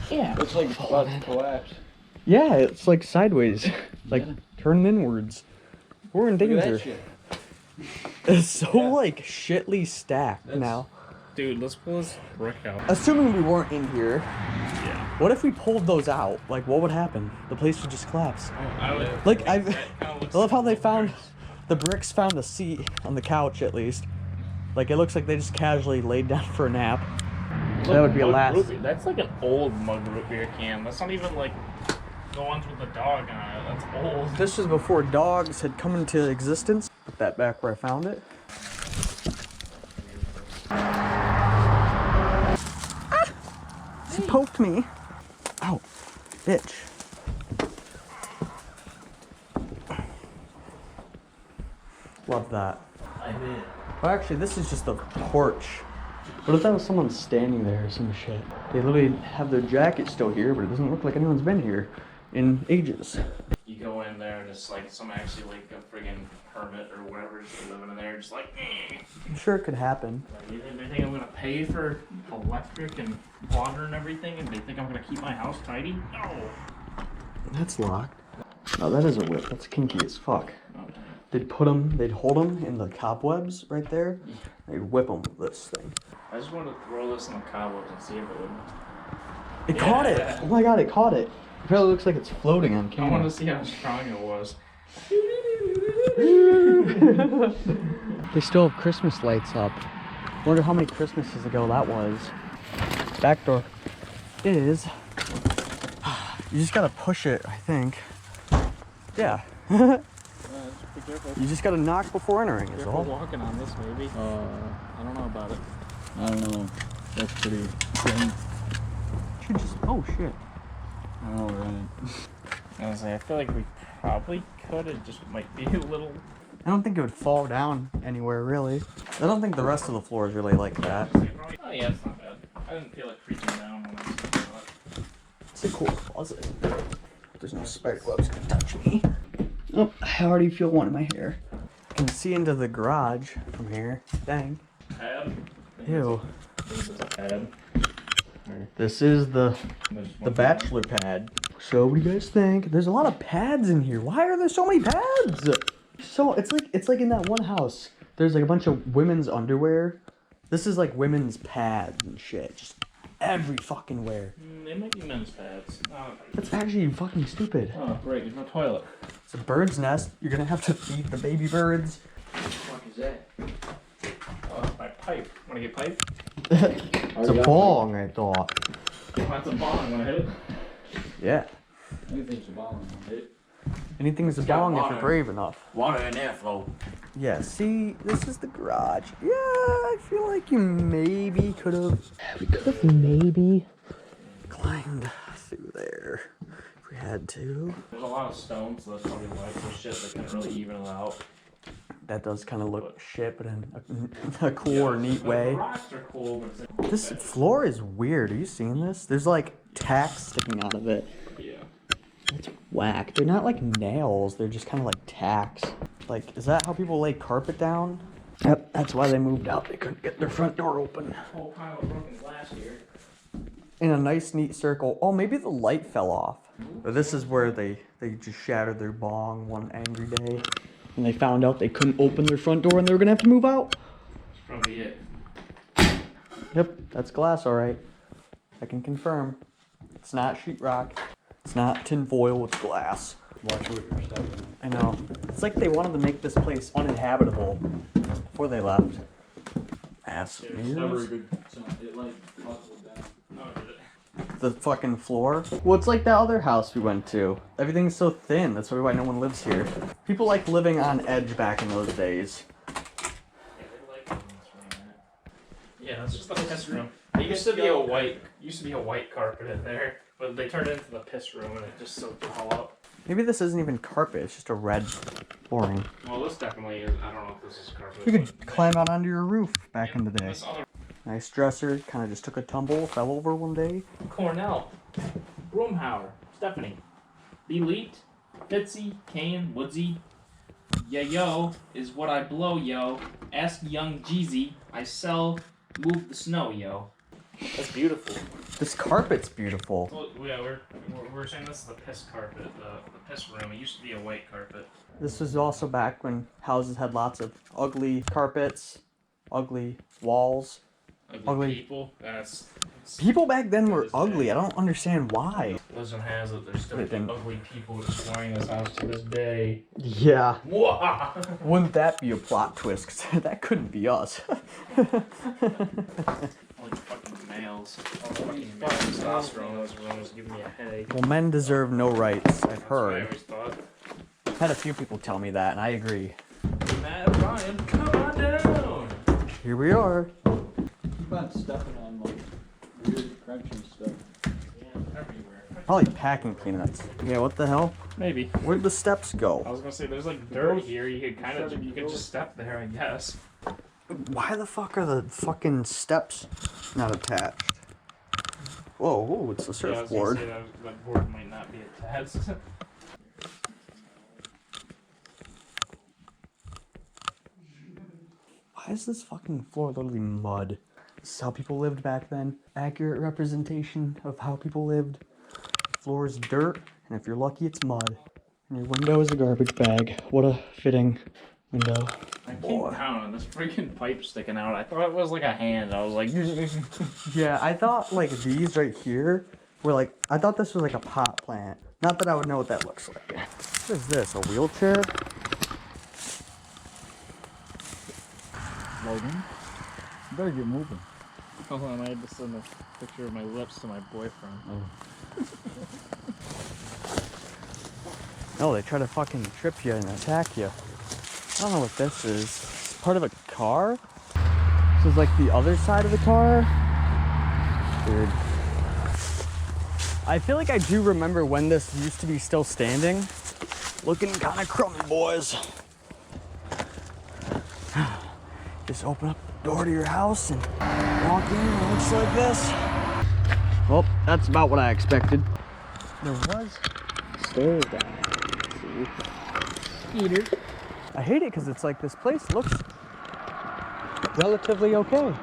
Yeah. Looks like it's about to collapse. Yeah, it's like sideways. Like turning inwards. We're in danger. Look at that shit. It's so like shitly stacked now. Dude, let's pull this brick out. Assuming we weren't in here, Yeah. what if we pulled those out? Like, what would happen? The place would just collapse. I would. Like, I love how they found the bricks found the seat on the couch at least. Like, it looks like they just casually laid down for a nap. That would be a last. That's like an old mug root beer can. That's not even like the ones with the dog on it. That's old. This was before dogs had come into existence. Put that back where I found it. She poked me. Ow, bitch. Love that. Well, actually, this is just a porch. What if that was someone standing there or some shit? They literally have their jacket still here, but it doesn't look like anyone's been here in ages. You go in there and it's like some actually like a friggin' hermit or whatever just living in there, just like. I'm sure it could happen. You think they think I'm gonna pay for electric and water and everything, and they think I'm gonna keep my house tidy? No. That's locked. Oh, that is a whip. That's kinky as fuck. Okay. They'd hold them in the cobwebs right there. They'd whip them with this thing. I just wanted to throw this in the cobwebs and see if it would. It caught it! Oh my god, it caught it. It probably looks like it's floating on I camera. wanted to see how strong it was. They still have Christmas lights up. Wonder how many Christmases ago that was. Back door is... You just gotta push it, I think. Yeah. You just gotta knock before entering is all. Walking on this, maybe. I don't know about it. I don't know. That's pretty thin. Should just... Oh shit. I don't know, right? I was like, I feel like we probably could. It just might be a little. I don't think it would fall down anywhere, really. I don't think the rest of the floor is really like that. Oh yeah, it's not bad. I didn't feel like creeping down when I was thinking about it. It's a cool closet. There's no spider webs gonna touch me. Oh, I already feel one in my hair. I can see into the garage from here. Dang. Pad. Ew. This is a pad. This is the bachelor pad. So what do you guys think? There's a lot of pads in here. Why are there so many pads? So it's like in that one house. There's like a bunch of women's underwear. This is like women's pads and shit. Just every fucking where. They might be men's pads. That's actually fucking stupid. Oh, great. There's no toilet. It's a bird's nest. You're gonna have to feed the baby birds. What the fuck is that? Oh, it's my pipe. Wanna get pipe? It's a bong, I thought. That's a bong. Wanna hit it? Yeah. Anything's a ball in it. Anything's a It's got bong if water. you're brave enough. Water and airflow. Yeah, see, this is the garage. Yeah, I feel like you maybe could have. We could have maybe climbed through there if we had to. There's a lot of stones, so that's probably why it's shit that can't really even it out. That does kind of look shit, but in a cool or neat way. The rocks are cool, but This floor is weird. Are you seeing this? There's like tacks sticking out of it. yeah. It's whack. They're not like nails. They're just kind of like tacks. Like, is that how people lay carpet down? Yep, that's why they moved out. They couldn't get their front door open. Whole pile of broken glass here. In a nice, neat circle. Oh, maybe the light fell off. Or this is where they just shattered their bong one angry day. And they found out they couldn't open their front door and they were going to have to move out. That's probably it. Yep, that's glass, all right. I can confirm. It's not sheetrock. It's not tin foil, it's glass. Watch what you're stepping. I know. It's like they wanted to make this place uninhabitable before they left. Ass. It's never a good sound. It like muscled down. Oh, did it? The fucking floor. Well, it's like that other house we went to. Everything's so thin. That's probably why no one lives here. People like living on edge back in those days. Yeah, that's just the piss room. It used to be a white carpet in there, but they turned it into the piss room and it just soaked it all up. Maybe this isn't even carpet. It's just a red flooring. Well, this definitely is. I don't know if this is carpet. You could climb out onto your roof back in the day. This other Nice dresser. Kind of just took a tumble, fell over one day. Cornell, Broomhauer, Stephanie, Elite, Fitzy, Kane, Woodsy. Yeah, yo is what I blow, yo. Ask young Jeezy. I sell, move the snow, yo. That's beautiful. This carpet's beautiful. Well, yeah, we're saying this is the piss carpet, the piss room. It used to be a white carpet. This was also back when houses had lots of ugly carpets, ugly walls. Ugly people. People back then were ugly. I don't understand why. Legend has it there's still ugly people exploring this house to this day. Yeah. Whoa. Wouldn't that be a plot twist? 'Cause that couldn't be us. Like fucking males. Fucking male testosterone was giving me a headache. Well, men deserve no rights, I've That's what I heard. always thought. Had a few people tell me that, and I agree. Matt Ryan, come on down. Here we are. Keep on stepping on like weird crunchy stuff. Yeah, everywhere. Probably packing peanuts. Yeah, what the hell? Maybe. Where'd the steps I go? was gonna say there's like dirt here. You could just step there, I guess. Why the fuck are the fucking steps not attached? Whoa, whoa, it's a Yeah, I was gonna surfboard. say that board might not be attached. Why is this fucking floor literally mud? This is how people lived back then. Accurate representation of how people lived. Floor is dirt, and if you're lucky, it's mud. And your window is a garbage bag. What a fitting window. I keep counting this freaking pipe sticking out. I thought it was like a hand. I was like, Yeah, I thought like these right here were like, I thought this was like a pot plant. Not that I would know what that looks like. What is this, a wheelchair? Logan, you better get moving. hold on, I had to send a picture of my lips to my boyfriend. No, they try to fucking trip you and attack you. I don't know what this is. It's part of a car? This is like the other side of the car? Weird. I feel like I do remember when this used to be still standing. Looking kind of crummy, boys. Just open up the door to your house and walk in, and it looks like this. Well, that's about what I expected. There was stairs down there. See? Heater. I hate it because it's like this place looks relatively okay.